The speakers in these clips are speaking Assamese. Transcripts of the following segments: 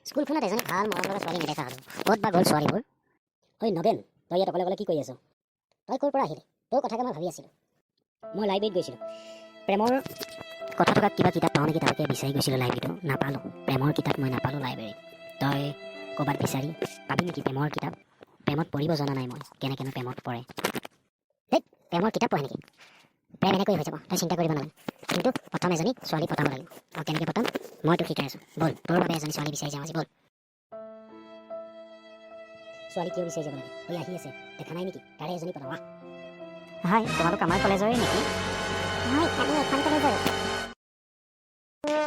স্কুলখনত এজনী ভাল মৰম লগা ছোৱালী নেদেখা হ'লো। ক'ত বা গ'ল ছোৱালীবোৰ? ঐ নগেন, তই ইয়াত অকলে অকলে কি কৰি আছ? তই ক'ৰ পৰা আহিলি? তোৰ কথাকে মই ভাবি আছিলোঁ। মই লাইব্ৰেৰীত গৈছিলোঁ। প্ৰেমৰ কথা থকা কিবা কিতাপ পাওঁ নেকি তাকে বিচাৰি গৈছিলোঁ লাইব্ৰেৰীটো, নাপালোঁ। প্ৰেমৰ কিতাপ মই নাপালোঁ লাইব্ৰেৰীত। তই ক'ৰবাত বিচাৰি পাবি নেকি প্ৰেমৰ কিতাপ? প্ৰেমত পঢ়িব জনা নাই মই, কেনেকেনো প্ৰেমত পৰে। হেই, প্ৰেমৰ কিতাপ পঢ়ে নেকি? প্ৰেম এনেকৈ হৈ যাব, তই চিন্তা কৰিব নালাগে। কিন্তু প্ৰথম এজনী ছোৱালী পটাব লাগিব। আৰু কেনেকৈ পটাম মই তোক শিকাই আছোঁ। ব'ল, তোৰ বাবে এজনী ছোৱালী বিচাৰি যাওঁ আজি, ব'ল। ছোৱালী কিয় বিচাৰি যাব লাগে? ঐ আহি আছে, দেখা নাই নেকি? তাৰে এজনী পটাও, আহ। হয়, তোমালোক আমাৰ কলেজৰে নেকি? হয়, আমি এখন কলেজৰ।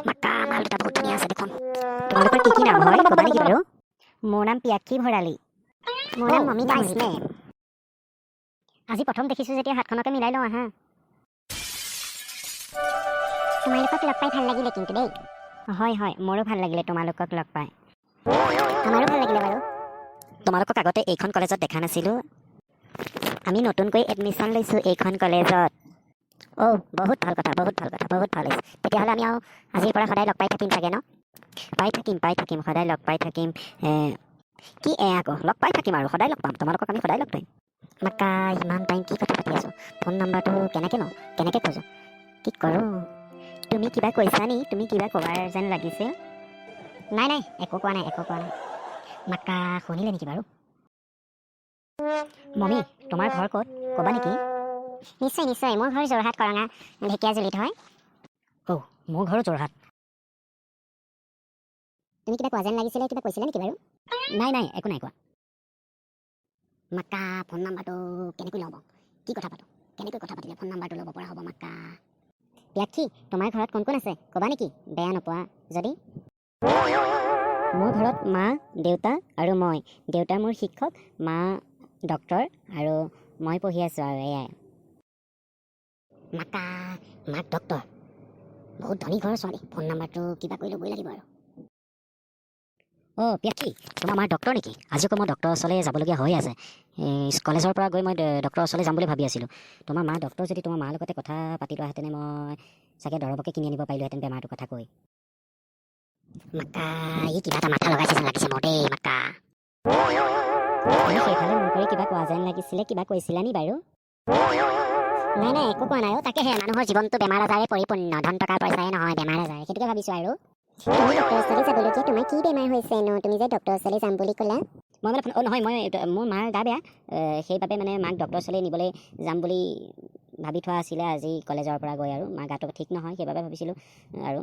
মাক্কা, মাল দুটা বহুত ধুনীয়া আছে দেখোন। তোমালোকৰ কি কি নাম হয়, ক'বা নেকি বাৰু? মোৰ নাম পিয়াক্ষী ভৰালী। মোৰ নাম মমিতা ইছমেম। আজি প্ৰথম দেখিছোঁ যেতিয়া হাতখনকে মিলাই লওঁ আহা। তোমালোকক লগ পাই ভাল লাগিলে কিন্তু দেই। হয় হয়, মোৰো ভাল লাগিলে তোমালোকক লগ পাই। আমাৰো ভাল লাগিলে বাৰু। তোমালোকক আগতে এইখন কলেজত দেখা নাছিলোঁ। আমি নতুনকৈ এডমিশ্যন লৈছোঁ এইখন কলেজত। অ' বহুত ভাল কথা, বহুত ভাল কথা, বহুত ভাল হৈছে। তেতিয়াহ'লে আমি আৰু আজিৰ পৰা সদায় লগ পাই থাকিম চাগে ন? পাই থাকিম, সদায় লগ পাই থাকিম। কি আকৌ লগ পাই থাকিম আৰু সদায় লগ পাম, তোমালোকক আমি সদায় লগ পাম। মাক্কা, ইমান টাইম কি কথা পাতি আছোঁ? ফোন নাম্বাৰটো কেনেকৈ লওঁ, কেনেকৈ খোজোঁ, কি কৰোঁ? তুমি কিবা কৈছা নি? তুমি কিবা ক'বাৰ যেন লাগিছে। নাই নাই, একো কোৱা নাই, একো কোৱা নাই। মাক্কা শুনিলে নেকি বাৰু? মমি, তোমাৰ ঘৰ ক'ত, ক'বা নেকি? নিশ্চয় নিশ্চয়, মোৰ ঘৰ যোৰহাট কৰঙা ঢেকীয়াজুলিত হয়। অ' মোৰ ঘৰো যোৰহাট। তুমি কিবা কোৱা যেন লাগিছিলে, কিবা কৈছিলা নেকি বাৰু? নাই নাই, একো নাই কোৱা। মাক্কা, ফোন নাম্বাৰটো কেনেকৈ ল'ব? কি কথা পাতোঁ? কেনেকৈ কথা পাতিলে ফোন নাম্বাৰটো ল'ব পৰা হ'ব মাক্কা? পিয়াক্ষী, তোমাৰ ঘৰত কোন কোন আছে, ক'বা নেকি? বেয়া নোপোৱা যদি। মোৰ ঘৰত মা, দেউতা আৰু মই। দেউতা মোৰ শিক্ষক, মা ডক্তৰ আৰু মই পঢ়ি আছোঁ আৰু এয়াই। মাক্কা, মাক ডক্তৰ, বহুত ধনী ঘৰৰ ছোৱালী। ফোন নাম্বাৰটো কিবা কৰি ল'বই লাগিব আৰু। অ' পিয়াক্ষী, তোমাৰ মাৰ ডক্তৰ নেকি? আজি আকৌ মই ডক্টৰৰ ওচৰলৈ যাবলগীয়া হৈ আছে। কলেজৰ পৰা গৈ মই ডক্টৰৰ ওচৰলৈ যাম বুলি ভাবি আছিলোঁ। তোমাৰ মা ডক্টৰ যদি তোমাৰ মাৰ লগতে কথা পাতি লোৱাহেঁতেনে মই চাগে দৰৱকে কিনি আনিব পাৰিলোহেঁতেন বেমাৰটোৰ কথা কৈ। মাক্কা, ই কিবা এটা মাথা লগাইছে যেন লাগিছে মোৰ দেই মাক্কা। তুমি সেইফালে মোৰ কৰি কিবা কোৱা যেন লাগিছিলে, কিবা কৈছিলা নি বাৰু? নাই নাই, একো কোৱা নাই। তাকেহে মানুহৰ জীৱনটো বেমাৰ আজাৰে পৰিপূৰ্ণ, ধন টকা পইচাই নহয় বেমাৰ আজাৰ, সেইটোকে ভাবিছোঁ আৰু। তুমি ডক্টৰৰ ওচৰলৈ যাবলগীয়া, তোমাৰ কি বেমাৰ হৈছেনো? তুমি যে ডক্টৰৰ ওচৰলৈ যাম বুলি ক'লা। মই মানে নহয়, মোৰ মাৰ গা বেয়া, সেইবাবে মানে মাক ডক্টৰৰ ওচৰলৈ নিবলৈ যাম বুলি ভাবি থোৱা আছিলে আজি কলেজৰ পৰা গৈ, আৰু মাৰ গাটো ঠিক নহয় সেইবাবে ভাবিছিলোঁ আৰু।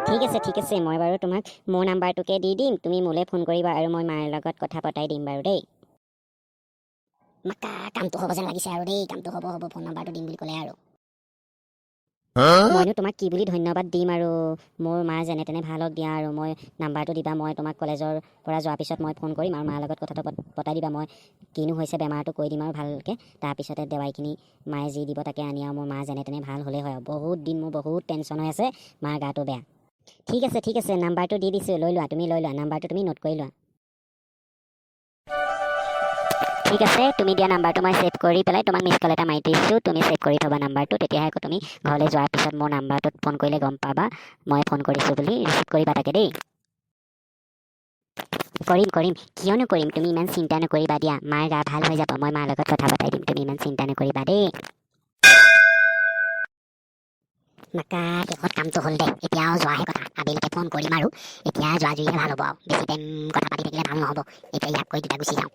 ঠিক আছে, মই বাৰু তোমাক মোৰ নাম্বাৰটোকে দি দিম, তুমি মোলৈ ফোন কৰিবা আৰু মই মাৰ লগত কথা পতাই দিম বাৰু দেই। মাক্কা, কামটো হ'ব যেন লাগিছে আৰু দেই, কামটো হ'ব, ফোন নাম্বাৰটো দিম বুলি ক'লে আৰু। মইনো তোমাক কি বুলি ধন্যবাদ দিম আৰু, মোৰ মা যেনে তেনে ভাল হওক দিয়া, আৰু মই নাম্বাৰটো দিবা, মই তোমাক কলেজৰ পৰা যোৱাৰ পিছত মই ফোন কৰিম আৰু মাৰ লগত কথাটো পতাই দিবা। মই কিনো হৈছে বেমাৰটো কৈ দিম আৰু ভালকৈ, তাৰপিছতে দৱাইখিনি মায়ে যি দিব তাকে আনি আৰু মোৰ মা যেনে তেনে ভাল হ'লেই হয়। বহুত দিন মোৰ বহুত টেনশ্যন হৈ আছে, মাৰ গাটো বেয়া। ঠিক আছে, নাম্বাৰটো দি দিছোঁ, লৈ লোৱা, তুমি লৈ লোৱা, নাম্বাৰটো তুমি নোট কৰি লোৱা। ঠিক আছে, তুমি দিয়া নাম্বাৰটো মই ছেভ কৰি পেলাই তোমাক মিছ কল এটা মাৰি দিছোঁ, তুমি ছেভ কৰি থ'বা নাম্বাৰটো, তেতিয়াহে আকৌ তুমি ঘৰলৈ যোৱাৰ পিছত মোৰ নাম্বাৰটোত ফোন কৰিলে গম পাবা মই ফোন কৰিছোঁ বুলি, ৰিচিভ কৰিবা তাকে দেই। কৰিম, কিয় নকৰিম, তুমি ইমান চিন্তা নকৰিবা দিয়া, মাৰ গা ভাল হৈ যাব, মই মাৰ লগত কথা পতাই দিম, তুমি ইমান চিন্তা নকৰিবা দেই। মাক্কা, শেষত কামটো হ'ল দে, এতিয়া আৰু যোৱাহে কথা, আবেলিকে ফোন কৰিম আৰু এতিয়া যোৱা জুইহে ভাল হ'ব আৰু, বেছি টাইম কথা পাতি থাকিলে ভাল নহ'ব, এতিয়া ইয়াক কৈ দুটা গুচি যাওঁ।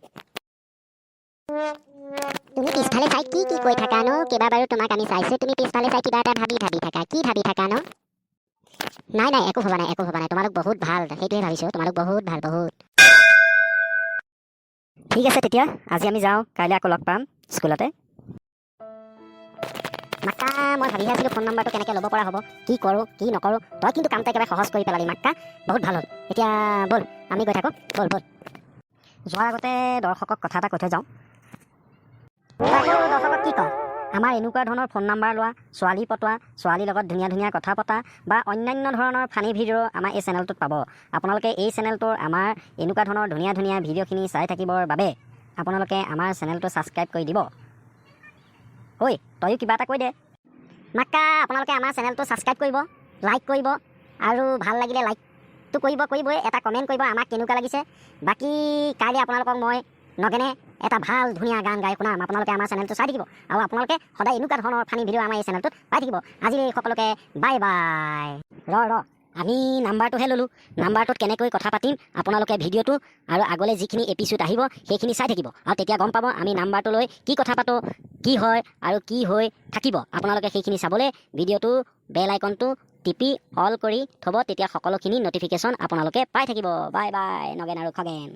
তুমি পিছফালে চাই কি কৈ থাকা নো? কেইবাবাৰো তোমাক আমি চাইছোঁ, তুমি পিছফালে চাই কিবা এটা ভাবি থাকা, কি ভাবি থাকা নো? নাই একো ভবা নাই, তোমালোক বহুত ভাল, সেইটোৱে ভাবিছোঁ, তোমালোক বহুত ভাল, বহুত। ঠিক আছে তেতিয়া, আজি আমি যাওঁ, কাইলৈ আকৌ লগ পাম স্কুলতে। মাক্কা, মই ভাবিহে আছিলোঁ ফোন নাম্বাৰটো কেনেকৈ ল'ব পৰা হ'ব, কি কৰোঁ কি নকৰোঁ, তই কিন্তু কামটো একেবাৰে সহজ কৰি পেলালি মাক্কা, বহুত ভাল হ'ল। এতিয়া ব'ল আমি গৈ থাকোঁ, ব'ল। যোৱাৰ আগতে দৰ্শকক কথা এটা কৈ থৈ যাওঁ। দৰ্শকক কি কওঁ? আমাৰ এনেকুৱা ধৰণৰ ফোন নাম্বাৰ লোৱা, ছোৱালী পটোৱা, ছোৱালীৰ লগত ধুনীয়া কথা পতা বা অন্যান্য ধৰণৰ ফানী ভিডিঅ' আমাৰ এই চেনেলটোত পাব। আপোনালোকে এই চেনেলটোৰ আমাৰ এনেকুৱা ধৰণৰ ধুনীয়া ভিডিঅ'খিনি চাই থাকিবৰ বাবে আপোনালোকে আমাৰ চেনেলটো ছাবস্ক্ৰাইব কৰি দিব। ঐ তয়ো কিবা এটা কৈ দে। মাক্কা, আপোনালোকে আমাৰ চেনেলটো ছাবস্ক্ৰাইব কৰিব, লাইক কৰিব, আৰু ভাল লাগিলে লাইক লাইকটো কৰিবই, এটা কমেণ্ট কৰিব আমাক কেনেকুৱা লাগিছে। বাকী কাইলৈ আপোনালোকক মই নগেনে এটা ভাল ধুনীয়া গান গাই শুনাম। আপোনালোকে আমাৰ চেনেলটো চাই থাকিব আৰু আপোনালোকে সদায় এনেকুৱা ধৰণৰ ফানি ভিডিঅ' আমাৰ এই চেনেলটোত পাই থাকিব। আজি সকলোকে বাই বাই। আমি নাম্বাৰটোহে ল'লোঁ। নাম্বাৰটোত কেনেকৈ কথা পাতিম আপোনালোকে ভিডিঅ'টো আৰু আগলৈ যিখিনি এপিছ'ড আহিব সেইখিনি চাই থাকিব আৰু তেতিয়া গম পাব আমি নাম্বাৰটো লৈ কি কথা পাতোঁ, কি হয় আৰু কি হৈ থাকিব। আপোনালোকে সেইখিনি চাবলৈ ভিডিঅ'টো বেল আইকনটো টিপি অল কৰি থ'ব, তেতিয়া সকলোখিনি ন'টিফিকেশ্যন আপোনালোকে পাই থাকিব। বাই বাই, নগেন আৰু খগেন।